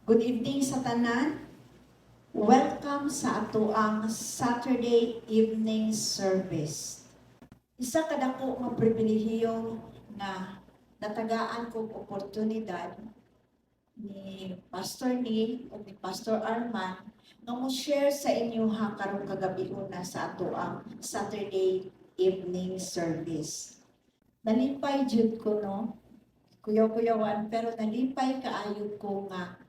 Good evening sa tanan. Welcome sa ato ang Saturday evening service. Isa kadako nga pribilehiyo na natagaan kong oportunidad ni Pastor Neil o ni Pastor Arman nga mo share sa inyo ha karong kagabi una sa ato ang Saturday evening service. Nalipay jud ko no, kuyaw-kuyawan, pero nalipay kaayo ko nga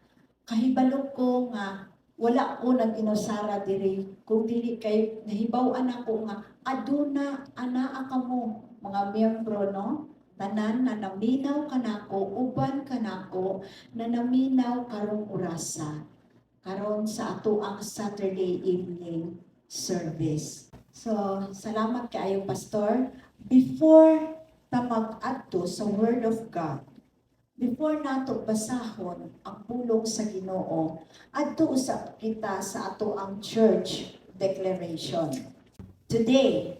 kahibalo ko nga wala ko nag-inusara diri kung dili kay nahibaw-an ako nga aduna anaa kamo mga miyembro no tanan na naminaw kanako uban kanako na naminaw karong orasa karon sa ato ang Saturday evening service. So salamat kaayo pastor. Before ta mag-adto sa Word of God, before nato basahon ang pulong sa Ginoo, adto usab kita sa ato ang church declaration. Today,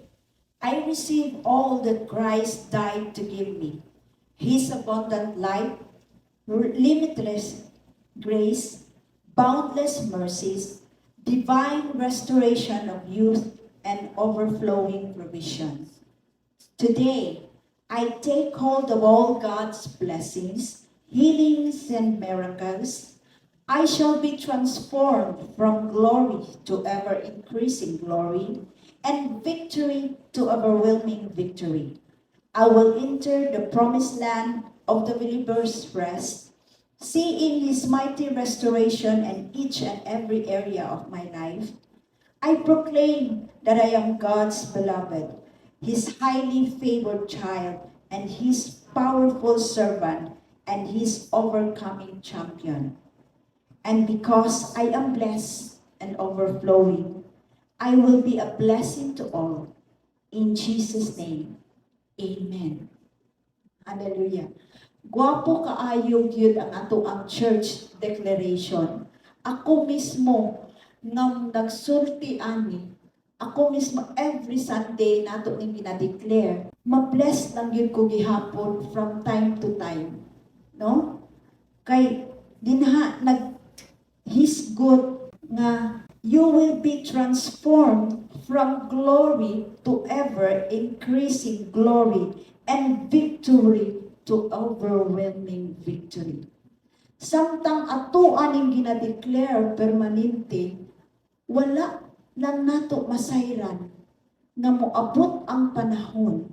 I receive all that Christ died to give me. His abundant light, limitless grace, boundless mercies, divine restoration of youth, and overflowing provision. Today, I take hold of all God's blessings, healings, and miracles. I shall be transformed from glory to ever-increasing glory, and victory to overwhelming victory. I will enter the promised land of the believer's rest, seeing His mighty restoration in each and every area of my life. I proclaim that I am God's beloved, His highly favored child, and His powerful servant, and His overcoming champion. And because I am blessed and overflowing, I will be a blessing to all. In Jesus' name, Amen. Hallelujah. Gwapo kaayo gyud ang ato ang church declaration. Ako mismo ngam nagsulti ani. Ako mismo, every Sunday nato ning ginadeclare, ma-bless lang yun ko gihapon from time to time. No? Kay, dinha, He's good nga, you will be transformed from glory to ever-increasing glory and victory to overwhelming victory. Samtang ato aning ginadeclare permanente, wala lang nato masayran nga moabot ang panahon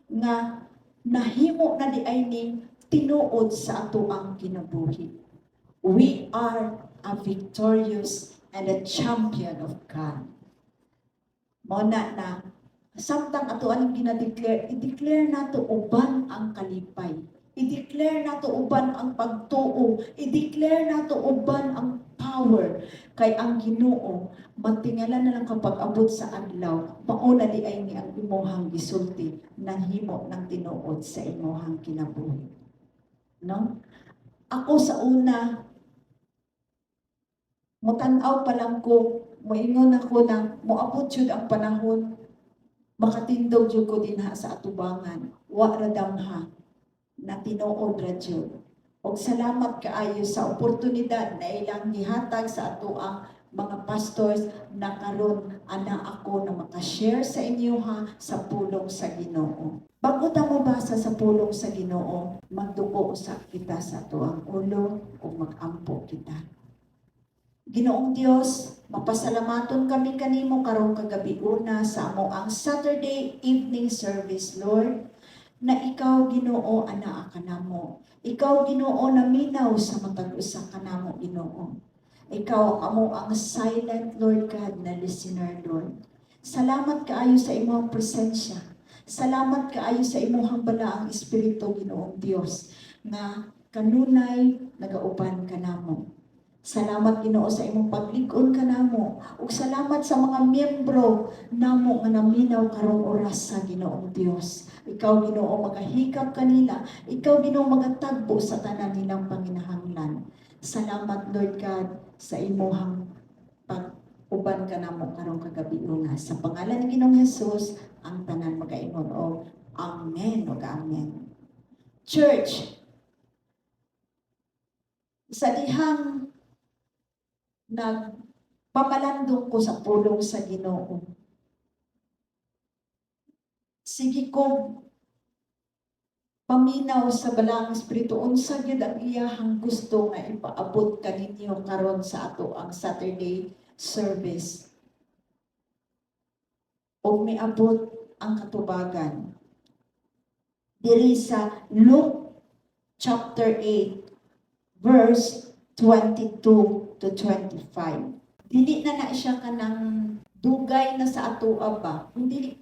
nga nahimo na di ay ning tinuod sa ato ang kinabuhi. We are a victorious and a champion of God. Muna na samtang ato aning ginadeclare, i-declare nato uban ang kalipay. I-declare nato uban ang pagtuo. I-declare nato uban ang power. Kay ang Ginoo matingalan na lang kapag abot sa adlaw, mauna di ay ni ang imuhang gisulti ng himo ng tinuod sa imuhang kinabuhi. No? Ako sa una, mutanaw pa lang ko, moingon ako na moabot jud ang panahon, makatindog jud ko dinha sa atubangan, wa ra damha na tinuod ra jud. Og salamat kaayo sa oportunidad na ilang gihatag sa ato ang mga pastors na karon ana ako na makashare sa inyo ha sa pulong sa Ginoo. Bago ta mabasa sa pulong sa Ginoo, magduko usab kita sa ato ang ulo ug magampo kita. Ginoong Dios, mapasalamaton kami kanimo karong kagabi una sa amo ang Saturday evening service, Lord, na ikaw Ginoo anaa kanamo. Ikaw Ginoo naminaw sa matag usa kanamo Ginoo. Ikaw amo ang silent Lord God na listener Lord. Salamat kaayo sa imong presensya. Salamat kaayo sa imong balaang espiritu Ginoong Dios na kanunay nagauban kanamo. Salamat Ginoo sa imong paglig-on kanamo ug salamat sa mga miyembro namo nga naminaw karong oras sa Ginoong Dios. Ikaw Ginoo magahikap kanila, ikaw Ginoo magatagbo sa tanan nilang panginahanglan. Salamat Lord God sa imong pag-uban kanamo karong kagabi una. Sa pangalan ni Ginoong Hesus ang tanan magaingon og amen ug amen. Church, sa dihang nagpamalandong ko sa pulong sa Ginoo. Sige ko paminaw sa balang espiritu unsa gyud ang iyahang gusto nga ipaabot kaninyo karon sa ato ang Saturday service. O miabot ang katubagan diri sa Luke chapter 8 verse 22 to 25. Dili na siya kanang dugay na sa atoa ba? Hindi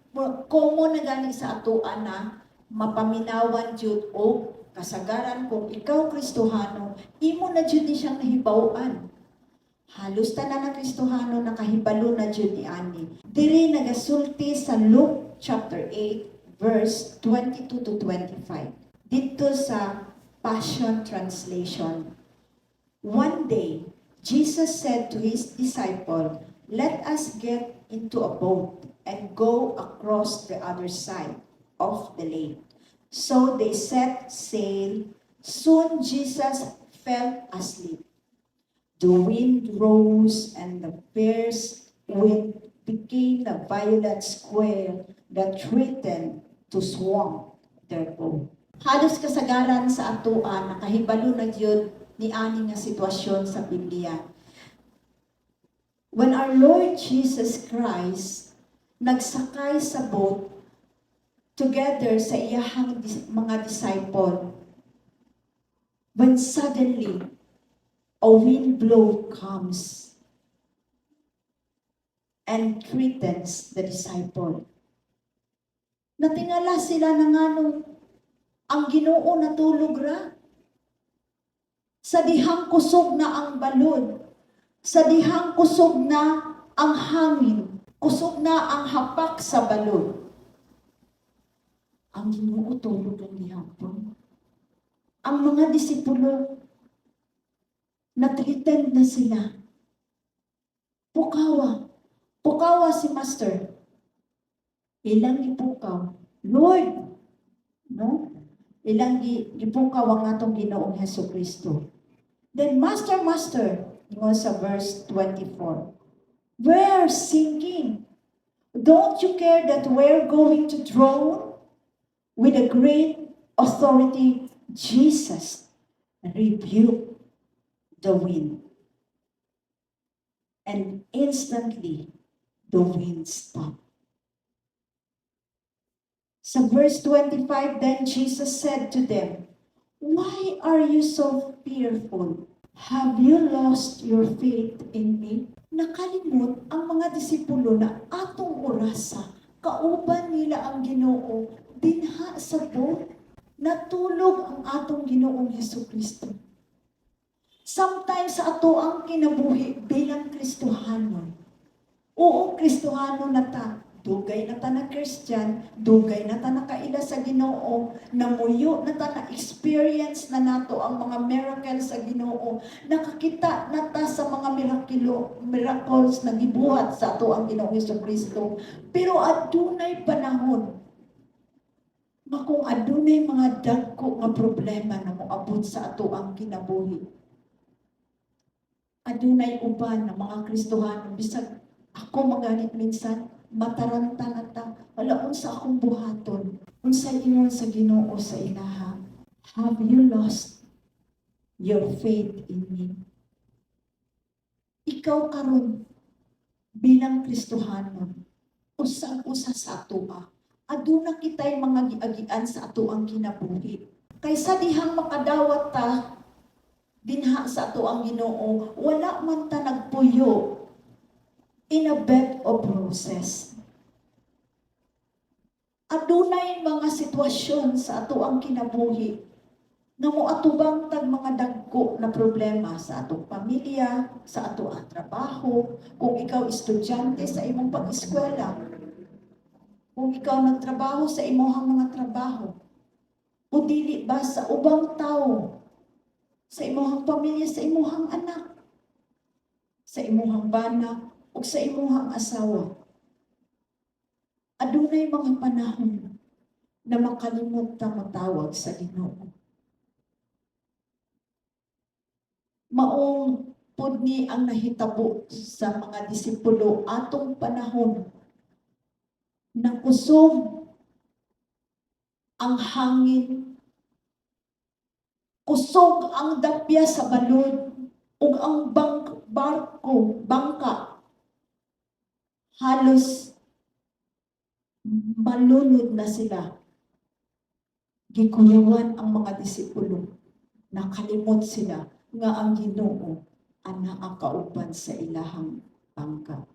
common na gani sa atoa na mapaminawan jud o kasagaran kung ikaw Kristohano, imo na jud ni siyang nahibaw-an. Halos tanan ng Kristohano nakahibalo na jud ni ani. Diri nagasulti sa Luke chapter 8 verse 22 to 25. Dito sa Passion Translation. One day, Jesus said to his disciple, "Let us get into a boat and go across the other side of the lake." So they set sail. Soon Jesus fell asleep. The wind rose and the fierce wind became a violent squall that threatened to swamp their boat. Halos kasagaran sa atoan, nakahibalo na yun ni ani nga sitwasyon sa Biblia. When our Lord Jesus Christ nagsakay sa boat together sa iyahang mga disciple, when suddenly a wind blow comes and threatens the disciple. Natingala sila na nganong ang Ginoo natulog ra. Sa dihang kusog na ang balod, sa dihang kusog na ang hangin, kusog na ang hapak sa balod. Ang Ginoo tulog ang gihapon. Ang mga disipulo, natriten na sila. Pukawa si Master. Ilang ipukaw? Lord, no? Ilang gipukaw ang atong Ginoong Hesukristo. Then, Master, ingon sa verse 24, we're sinking. Don't you care that we're going to drown? With a great authority, Jesus rebuked the wind. And instantly, the wind stopped. Sa verse 25, then Jesus said to them, "Why are you so fearful? Have you lost your faith in me?" Nakalimot ang mga disipulo na atong orasa, kauban nila ang Ginoo, dinha sa boat, natulog ang atong Ginoong Hesukristo. Sometimes sa ato ang kinabuhi bilang Kristohano. Oo, Kristohano na ta. Dugay na ta na Christian, dugay na ta nakaila sa Ginoo, namuyo na ta na experience na nato ang mga miracles sa Ginoo, nakakita na ta sa mga miracles na gibuhat sa ato ang Ginoong Hesukristo. Pero adunay panahon, kung adunay mga dagko nga problema na moabot sa ato ang kinabuhi. Adunay uban na mga Kristohano, bisag ako maganit minsan, mataranta na ta, wala unsa akong buhaton. Unsa ingon sa Ginoo sa ilaha, have you lost your faith in me? Ikaw karon bilang Kristohano, usag-usa sa atoa. Aduna kitay mga giagian sa ato ang kinabuhi. Kaysa dihang makadawat ta dinha sa ato ang Ginoo, wala man ta nagpuyo in a bed of roses. Adunay mga sitwasyon sa ato ang kinabuhi na moatubang tag mga dagko na problema sa atong pamilya, sa ato ang trabaho, kung ikaw estudyante sa imong pag-eskwela, kung ikaw nagtrabaho sa imong mga trabaho, o dili ba sa ubang tao, sa imong pamilya, sa imong anak, sa imong bana, o sa imong asawa. Adunay mga panahon na makalimot ta matawag sa Ginoo. Maong pud ni ang nahitabo sa mga disipulo atong panahon na kusog ang hangin, kusog ang dapya sa balod, ug ang bangka, halos malunod na sila. Gikuyawan ang mga disipulo. Nakalimot sila nga ang Ginoo ana ang kauban sa ilahang bangka.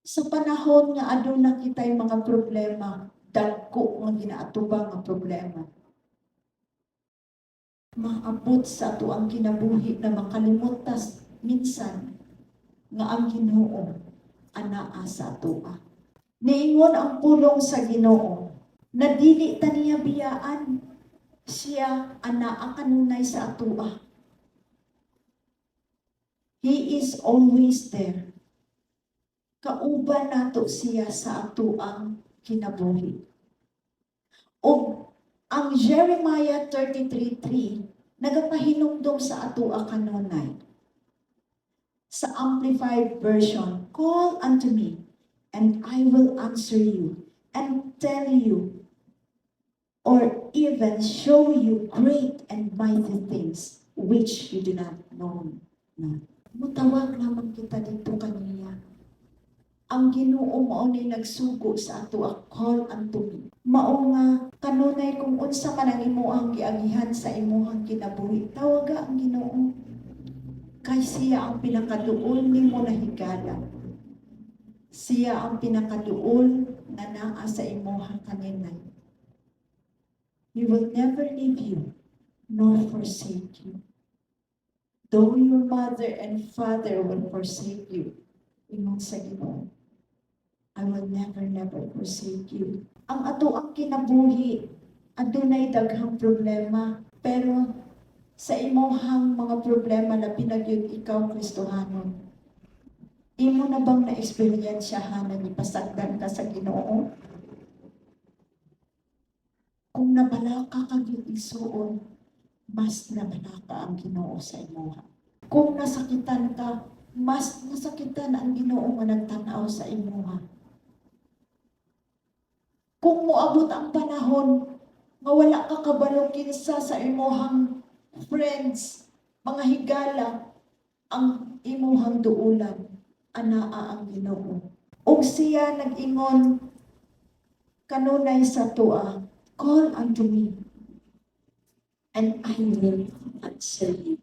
Sa panahon nga aduna kitay mga problema, dagko nga ginaatubang nga problema, maabot sa ato ang kinabuhi na makalimot tas minsan nga ang Ginoo anaa sa atoa. Niingon ang pulong sa Ginoo na dili ta niya biyaan, siya anaa kanunay sa atoa. He is always there. Kauban nato siya sa atoang kinabuhi. O ang Jeremiah 33:3 nagapahinumdom sa atoa kanunay. Sa Amplified Version, call unto me, and I will answer you, and tell you, or even show you great and mighty things which you do not know. Mutawag lamang kita dito kaniya. Ang Ginoo mao ni nagsugo sa ato a call unto me. Mao nga kanunay kung unsa man ang imuhang giagihan sa imuhang kinabuhi, tawaga ang Ginoo. Kay siya ang pinakaduol nimo na higala. Siya ang pinakaduol na naa sa imuhang kaninay. He will never leave you nor forsake you. Though your mother and father will forsake you, ingon sa Ginoo, I will never forsake you. Ang ato ang kinabuhi, adunay daghang problema, pero sa imuhang mga problema na pinagyud ikaw Kristohanon, imo na bang na-experiensyahan na ipasagdan ka sa Ginoo? Kung nabalaka ka gyud igsuon, mas nabalaka ang Ginoo sa imuha. Kung nasakitan ka, mas nasakitan ang Ginoo nga nagtanaw sa imuha. Kung moabot ang panahon nga wala ka kabalo kinsa sa imuhang friends, mga higala, ang imuhang duulan, anaa ang Ginoo. Ug siya nag-ingon kanunay sa tua, call unto me, and I will answer you.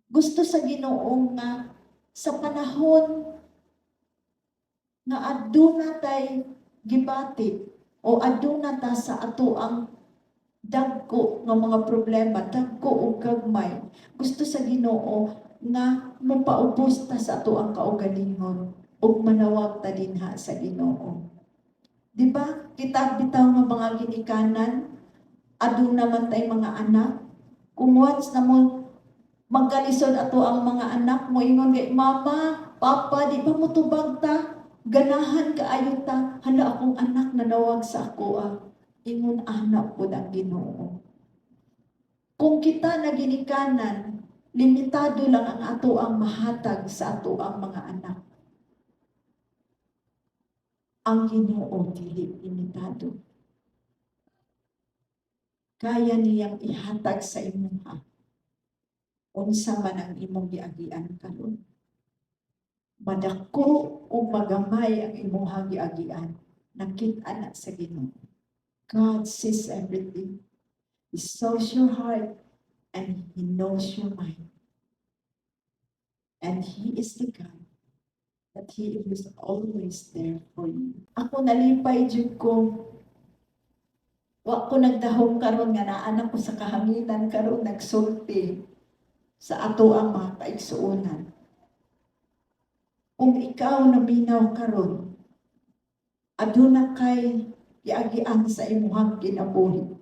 Gusto sa Ginoo nga sa panahon nga aduna tay gibati o aduna ta sa ato ang dagko nga mga problema, dagko o gagmay, gusto sa Ginoo nga mapaubos ta sa ato ang kaugalingon ug manawag ta dinha sa Ginoo. Di ba? Kita bitaw nga mga ginikanan, aduna man tay mga anak, kung once na mo magkalisod ato ang mga anak mo, ingon kay mama, papa, di ba mo tubag ta? Ganahan kaayo ta, hala akong anak na nawag sa ako ingon anak po ang Ginoo. Kung kita na ginikanan, limitado lang ang ato ang mahatag sa ato ang mga anak. Ang Ginoo dili limitado. Kaya niyang ihatag sa imuha unsa man ang imong giagian karon. Madako o magamay ang imong giagian, nakita na sa Ginoo. God sees everything. He knows your heart and He knows your mind. And He is the God that He is always there for you. Ako nalipay jud ko. Wa ko nagdahom karon nga naa ko sa kahanginan karon nagsulti sa ato ang mga kaigsuonan. Kung ikaw nabinaw karon, aduna kay giagian sa imuhang kinabuhi.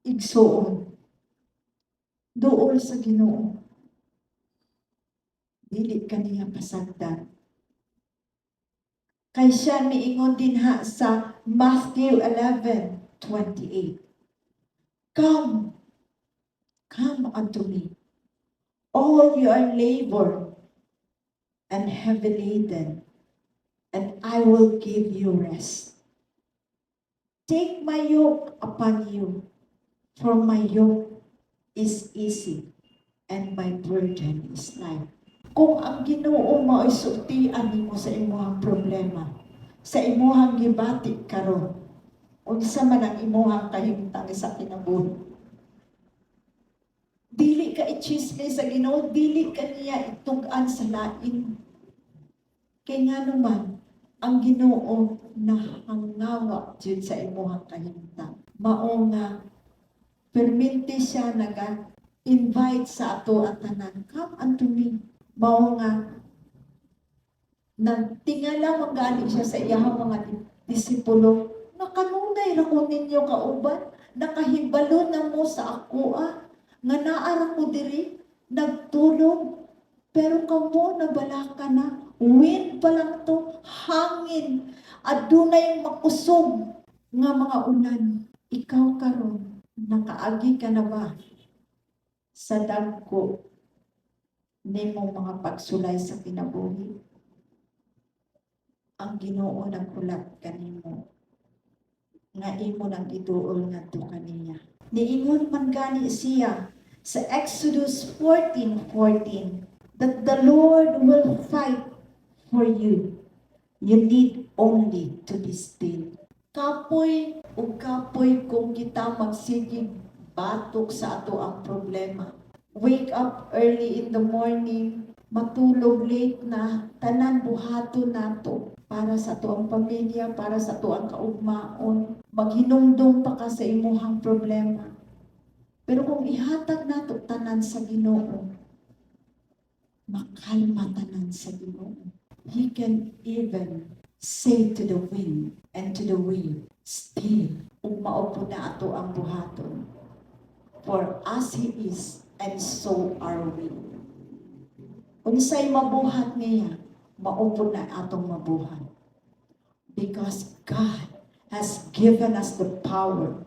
Igsuon, duol sa Ginoo. Dili kaniya pasagdan. Kay siya miingon dinha sa Matthew 11:28. Come Come unto me, all you are labor and heavy laden, and I will give you rest. Take my yoke upon you, for my yoke is easy, and my burden is light. Kung ang Ginoo mo ay sultian nimo sa imong problema, sa imong gibati karon, unsa man ang imong kahimtang sa kinabuhi, dili ka i-chisme sa Ginoo, dili ka niya itug-an sa lain. Kay nga naman, ang Ginoo nahangawa jud sa imong kahimtang. Mao nga permente siya invite sa ato at tanan, come unto me. Mao nga nagtingala magali siya sa iyang mga disipulo, nakanunay ra ko ninyo kauban, nakahibalo na mo sa ako nga naara ko diri, nagtulog, pero kamo nabalaka na, wind pa lang to, hangin, adunay makusog nga mga unan. Ikaw karon, nakaagi ka na ba sa dagko nimo mga pagsulay sa kinabuhi? Ang Ginoo naghulat kanimo nga imo nang iduol ngadto kaniya. Niingon man gani siya sa Exodus 14:14 that the Lord will fight for you. You need only to be still. Kapoy ug kapoy kung kita magsigig batok sa ato ang problema. Wake up early in the morning, matulog late na, tanan buhaton nato para sa tuang pamilya, para sa tuang kaugmaon. Maghinungdong pa ka sa imuhang problema. Pero kung ihatag nato tanan sa Ginoo, makalma tanan sa Ginoo. He can even say to the wind and to the wave, still, ug maupo na ato ang buhaton. For as He is, and so are we. Unsay mabuhat niya, maupo na atong mabuhat. Because God has given us the power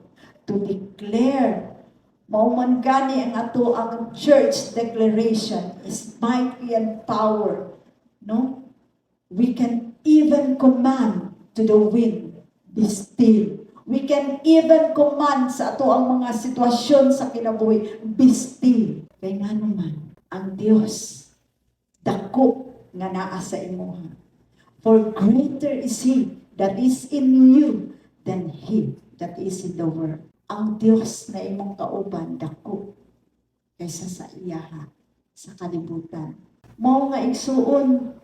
to declare. Mauman gani ang ato ang church declaration is mighty and power. No? We can even command to the wind, be still. We can even command sa ato ang mga sitwasyon sa kinabuhi, be still. Kaya nga naman, ang Dios dako nga naa sa imuha. For greater is He that is in you than he that is in the world. Ang Diyos na imong kauban dako kaysa sa iyaha sa kalibutan. Mao nga igsuon,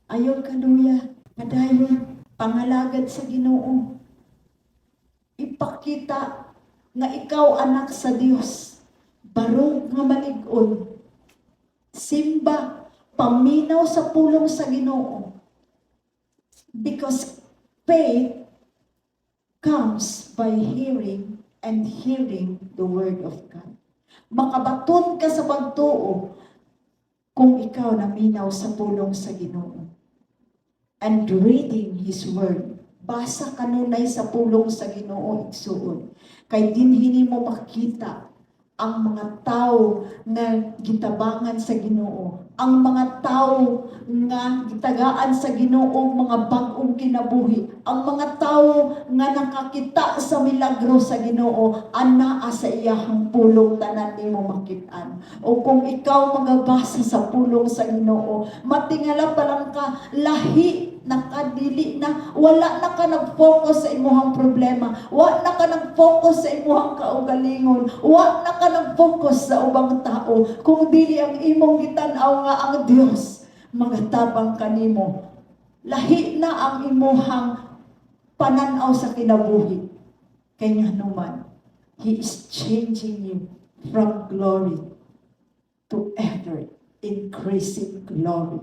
ayon kanuya, padayon pangalagad sa Ginoo. Ipakita nga ikaw anak sa Dios, barog nga malig-on. Simba, paminaw sa pulong sa Ginoo. Because faith comes by hearing and hearing the word of God. Makabaton ka sa pagtuo kung ikaw naminaw sa pulong sa Ginoo. And reading His word. Basa kanunay sa pulong sa Ginoo igsuon. Kay dinhi mo makita ang mga tao nga gitabangan sa Ginoo, ang mga tao nga gitagaan sa Ginoo mga bag-ong kinabuhi, ang mga tao nga nakakita sa milagro sa Ginoo, anaa sa iyahang pulong tanan nimo makit-an. O kung ikaw magabasa sa pulong sa Ginoo, matingala pa lang ka lahi nakadili na, wala na ka nag-focus sa imuhang problema, wala na ka nag-focus sa imuhang kaugalingon, wala na ka nag-focus sa ubang tao, kung dili ang imong gitanaw nga ang Dios, magatabang kanimo. Lahi na ang imuhang pananaw sa kinabuhi. Kaya naman, He is changing you from glory to ever increasing glory,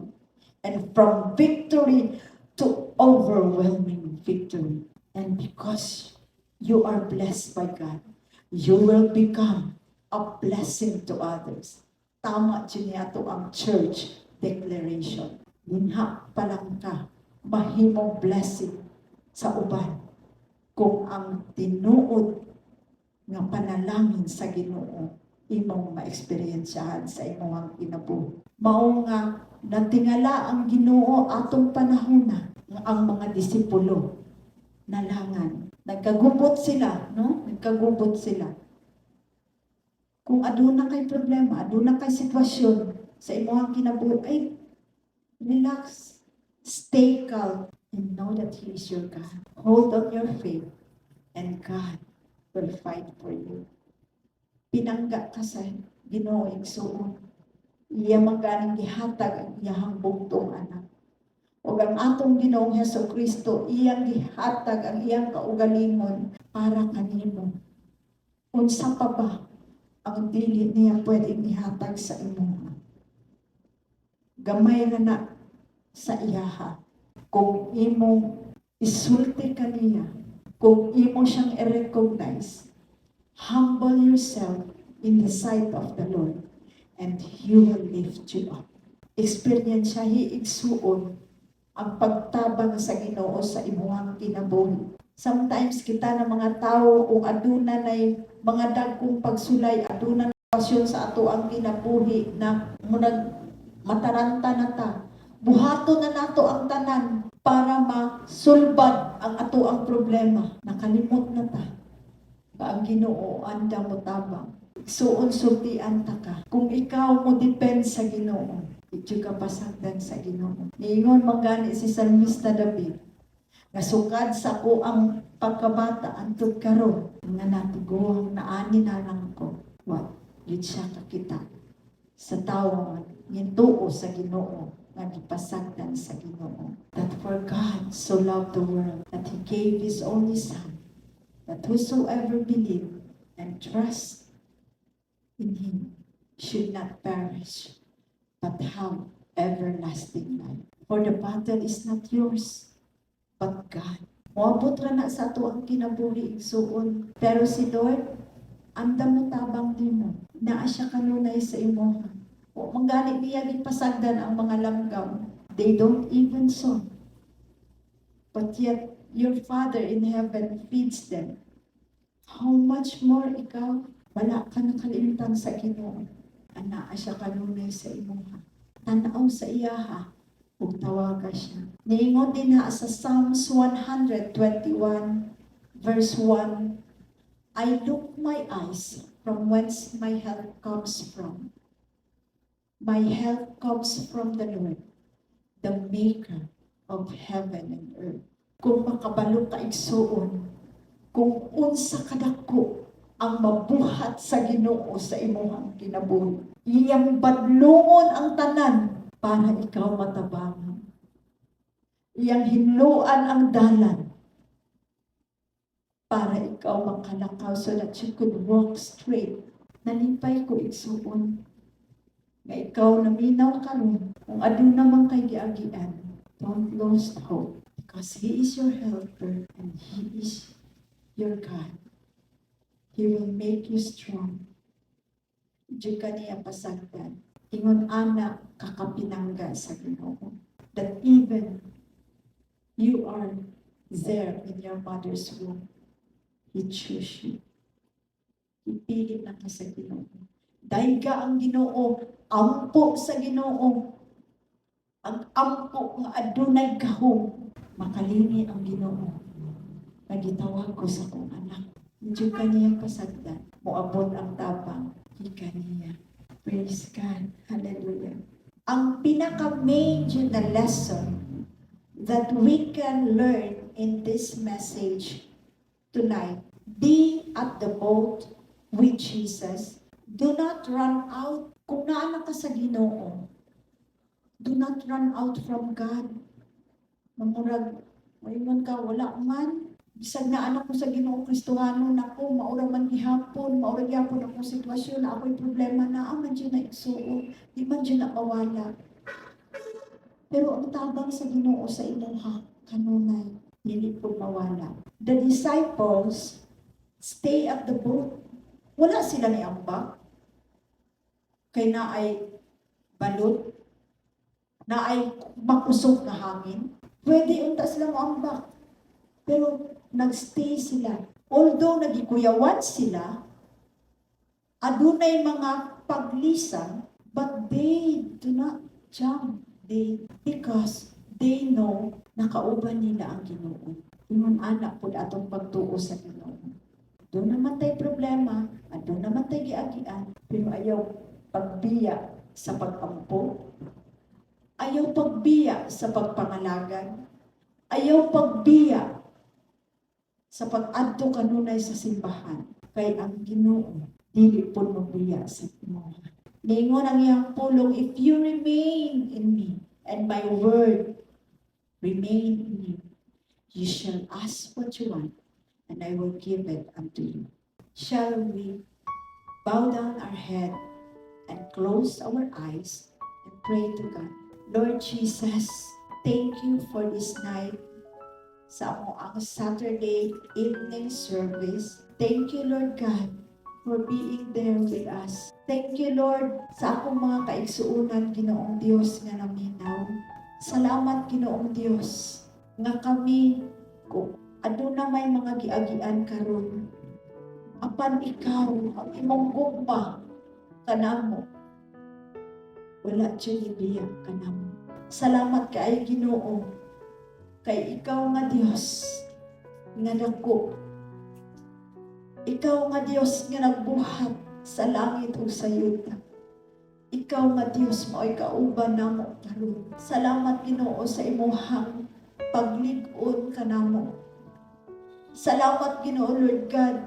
and from victory to overwhelming victory. And because you are blessed by God, you will become a blessing to others. Tama dyan yato ang church declaration. Linha pa lang ka, mahimong blessing sa uban kung ang tinuod nga panalangin sa Ginoo imong ma-experiensyahan sa imong kinabuhi. Mao nga natingala ang Ginoo atong panahon na ang mga disipulo nalangan. Nagkagubot sila, no? Nagkagubot sila. Kung aduna kay problema, aduna kay sitwasyon sa imong kinabuhi, ay relax, stay calm, and know that He is your God. Hold on your faith, and God will fight for you. Pinangga ka sa Ginoo igsuon. Iya maganing gihatag ang iyahang bugtong anak. O ang atong Ginoong Hesukristo, iyang gihatag ang iyang kaugalingon para kanimo. Unsa pa ba ang dili niya pwedeng ihatag sa imo? Gamay ra na sa iyaha. Kung imo isulti kaniya, kung imo siyang i-recognize, humble yourself in the sight of the Lord, and He will lift you up. Experiensyahi igsuon ang pagtabang sa Ginoo sa imuhang kinabuhi. Sometimes kita na mga tao, kung aduna nay mga dagkong pagsulay, aduna na pasyon sa ato ang kinabuhi na munag mataranta na ta, buhato na nato ang tanan para masulbad ang ato ang problema. Nakalimot na ta. Ang Ginoo anda mo tabang. Suon sultian ta ka. Kung ikaw mo depend sa Ginoo, ito ka pasagdan sa Ginoo. Niingon mangani si Salmista David, nga sukad sa ko ang pagkabata antud karon nga natiguang naani na lang ko. What? Yun siya kakita sa tawo nga gintuo sa Ginoo, nga gipasagdan sa Ginoo. That for God so loved the world that He gave His only Son, that whosoever believe and trust in Him should not perish, but have everlasting life. For the battle is not yours, but God. Moabot ra na sa ato ang kinabuhi igsuon. Pero si Lord, anda mo tabang din mo. Naa siya kanunay sa imo. O manggali niya gipasagdan ang mga langgam. They don't even sow. But yet, your Father in heaven feeds them. How much more ikaw? Wala ka nakalimutan sa Ginoo. Anaa siya kanunay sa imuha. Tanaw sa iyaha. Ug tawaga siya. Niingon din na sa Psalms 121 verse 1, I look my eyes from whence my help comes from. My help comes from the Lord, the maker of heaven and earth. Kung makabalo ka igsuon, kung unsa kadako ang mabuhat sa Ginoo sa imong kinabuhi, iyang badlungon ang tanan para ikaw matabangan. Iyang hinluan ang dalan para ikaw makalakaw so that you could walk straight. Nalipay ko igsuon nga ikaw naminaw karon kung aduna man kay giagian. Don't lose hope because He is your helper and He is your God. He will make you strong. Diyo ka niya pasagdan. Ingon anak kakapinangga sa Ginoo. That even you are there in your mother's womb. He chose you. Ipili na ka sa Ginoo. Daiga ang Ginoo, ampo sa Ginoo. Ang ampo nga adunay gahom, makalini ang Ginoo. Nagitawag ko sa kong anak. Diyo ka niya pasagdan. Moabot ang tabang. Ika niya. Praise God. Hallelujah. Ang pinaka-major na lesson that we can learn in this message tonight, be at the boat with Jesus. Do not run out. Kung naana ka sa Ginoo, do not run out from God. Mamurag, mayroon ka, wala man. Bisag na anak ko sa Ginoo Kristohano na ko, maura man gihapon, maura gihapon akong sitwasyon na ako'y problema na, man dyan na igsuo, di man dyan na mawala. Pero ang tabang sa Ginoo sa imuha, kanunay, hindi po mawala. The disciples stay at the boat. Wala sila ni ambak. Kay na ay balot, na ay makusog na hangin. Pwede unta sila moambak. Pero nagstay sila. Although nagikuyawan sila, Adunay mga paglisan, but they do not jump. Because they know na kauban nila ang Ginoo. Ingon anak pud atong pagtuo sa Ginoo. Doon naman tayo problema, doon naman tayo giagian, pero ayaw pagbiya sa pag-ampo, ayaw pagbiya sa pagpangalagan, ayaw pagbiya sa pag-adto kanunay sa simbahan. Kay ang Ginoo dili pud magbiya sa imo. Ningon ang iyang pulong, if you remain in me, and my word remain in you, you shall ask what you want, and I will give it unto you. Shall we bow down our head and close our eyes and pray to God? Lord Jesus, thank you for this night sa ang Saturday evening service. Thank you, Lord God, for being there with us. Thank you, Lord, sa akong mga kaigsuunan, Ginoong Diyos nga naminaw. Salamat, Ginoong Diyos, nga kami, aduna may mga giagian karon. Apan ikaw, ang imong gugma, kanamo, wala dyan ibiyak kanamo. Salamat kay Ginoo, kay ikaw nga Diyos, nga dako. Ikaw nga Diyos nga nagbuhat sa langit o sa yuta. Ikaw nga Diyos mo'y kauban namo karon. Salamat Ginoo sa imuhang paglig-on kanamo. Salamat Ginoo Lord God,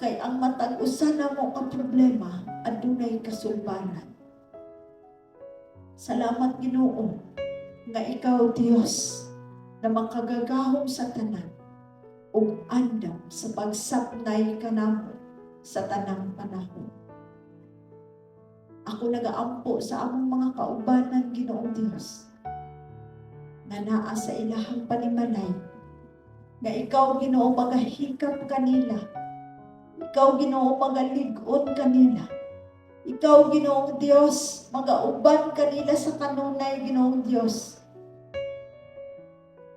kay ang matag usa namo ka problema adunay kasulbaran. Salamat Ginoo nga ikaw Diyos na makagagahom sa tanan ug andam sa pagsapnay kanamo sa tanang panahon. Ako nagaampo sa among mga kaubanan, Ginoong Diyos, na naa sa ilahang panimalay, nga ikaw Ginoo magahikap kanila, ikaw Ginoo magalig-on kanila, ikaw Ginoong Diyos magauban kanila sa kanunay, Ginoong Diyos.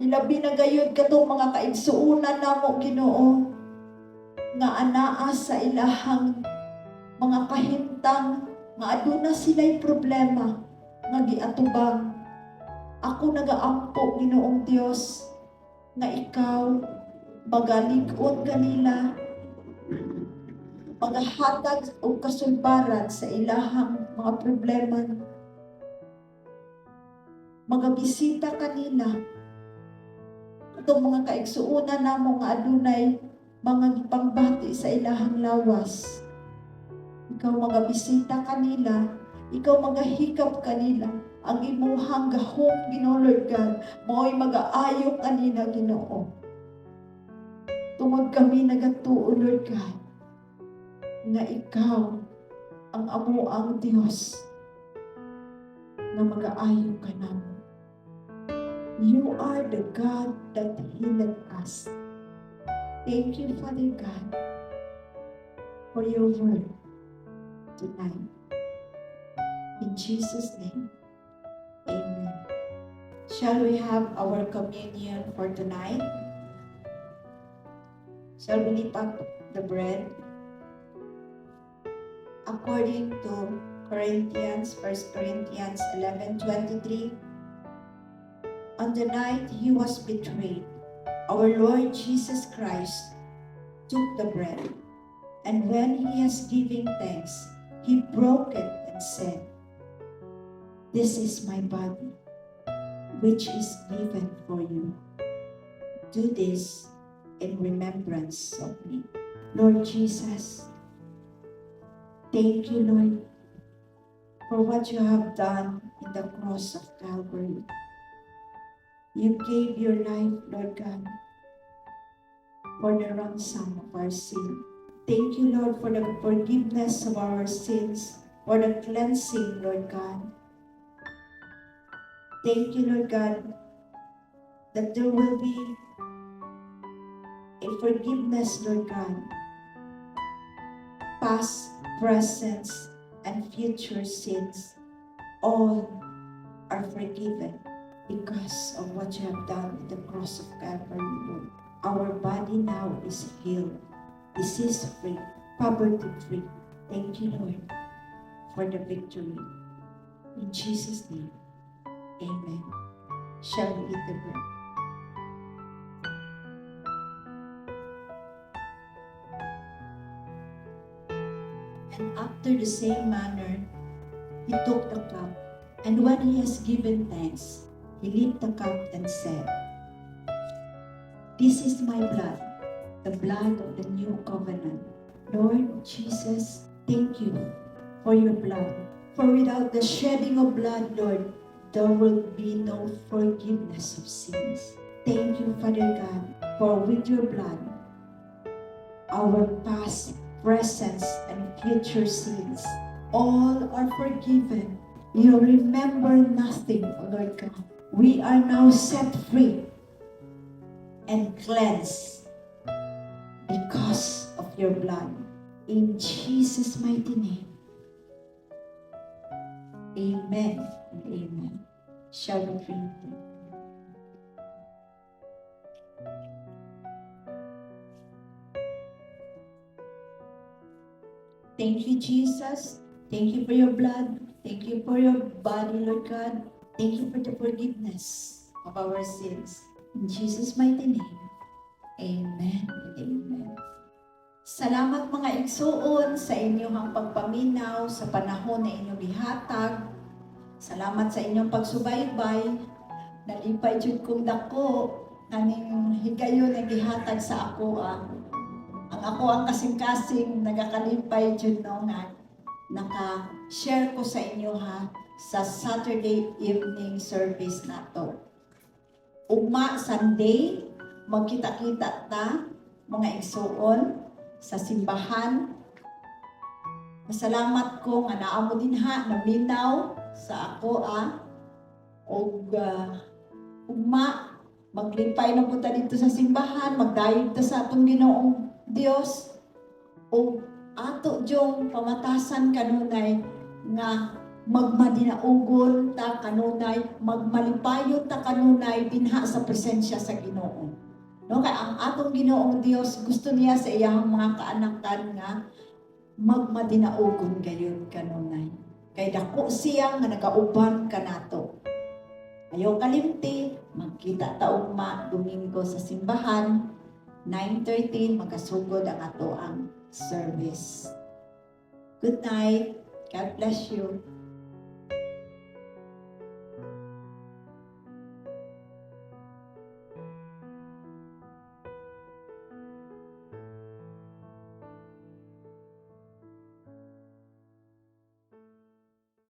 Ilabi na gayud katong mga kaigsuunan namo Ginoo nga anaa sa ilahang mga kahintang nga aduna sila'y problema nga giatubang. Ako nagaampo Ginoong Dios nga ikaw magalig-on kanila, magahatag og kasulbaran sa ilahang mga problema, magabisita kanila itong mga kaigsuunan namo nga adunay mga gipangbati sa ilahang lawas. Ikaw magabisita kanila, ikaw magahikap kanila, ang imuhang gahom Ginoo Lord God, mao'y mag-aayo kanila Ginoo. Tungod kami nagatuo Lord God, nga ikaw ang amuang Dios na mag-aayo ka namo. You are the God that healed us. Thank you, Father God, for your word tonight. In Jesus' name, amen. Shall we have our communion for tonight? Shall we lift up the bread? According to 1 Corinthians 11:23, on the night he was betrayed, our Lord Jesus Christ took the bread, and when he has given thanks, he broke it and said, "This is my body, which is given for you. Do this in remembrance of me." Lord Jesus, thank you, Lord, for what you have done in the cross of Calvary. You gave your life, Lord God, for the ransom of our sin. Thank you, Lord, for the forgiveness of our sins, for the cleansing, Lord God. Thank you, Lord God, that there will be a forgiveness, Lord God, past, present, and future sins. All are forgiven because of what you have done in the cross of Calvary, Lord. Our body now is healed, disease-free, poverty-free. Thank you, Lord, for the victory. In Jesus' name, amen. Shall we eat the bread? And after the same manner, he took the cup, and when he has given thanks, he lifted the cup and said, "This is my blood, the blood of the new covenant. Lord Jesus, thank you for your blood. For without the shedding of blood, Lord, there will be no forgiveness of sins. Thank you, Father God, for with your blood, our past, present, and future sins, all are forgiven. You remember nothing, O Lord God. We are now set free and cleansed because of your blood. In Jesus' mighty name, amen and amen. Shall we pray? Thank you, Jesus. Thank you for your blood. Thank you for your body, Lord God. Thank you for the forgiveness of our sins. In Jesus' mighty name, amen and amen. Salamat mga igsuon sa inyong pagpaminaw sa panahon na inyong gihatag. Salamat sa inyong pagsubaybay. Nalipay jud kong dako kaning higayon nga gihatag sa ako. Ang ako ang kasing-kasing nagakalipay jud no nga naka-share ko sa inyo sa Saturday evening service nato. Ugma Sunday magkita-kita ta mga igsuon sa simbahan. Masalamat ko nga naamo dinha naminaw sa ako og ugma maglipay na punta dito sa simbahan, magdayeg ta sa atong Ginoong Dios o ato jong pamatasan kanunay nga magmadinaugon ta kanunay, magmalipayon ta kanunay dinha sa presensya sa Ginoo. No, kay ang atong Ginoong Dios gusto niya sa iyang mga kaanakan nga magmadinaugon gayon kanunay. Kay dako siya nga nagauban kanato. Ayaw kalimti, magkita ta ugma Domingo sa simbahan, 9:13 magkasugod ang ato ang service. Good night. God bless you.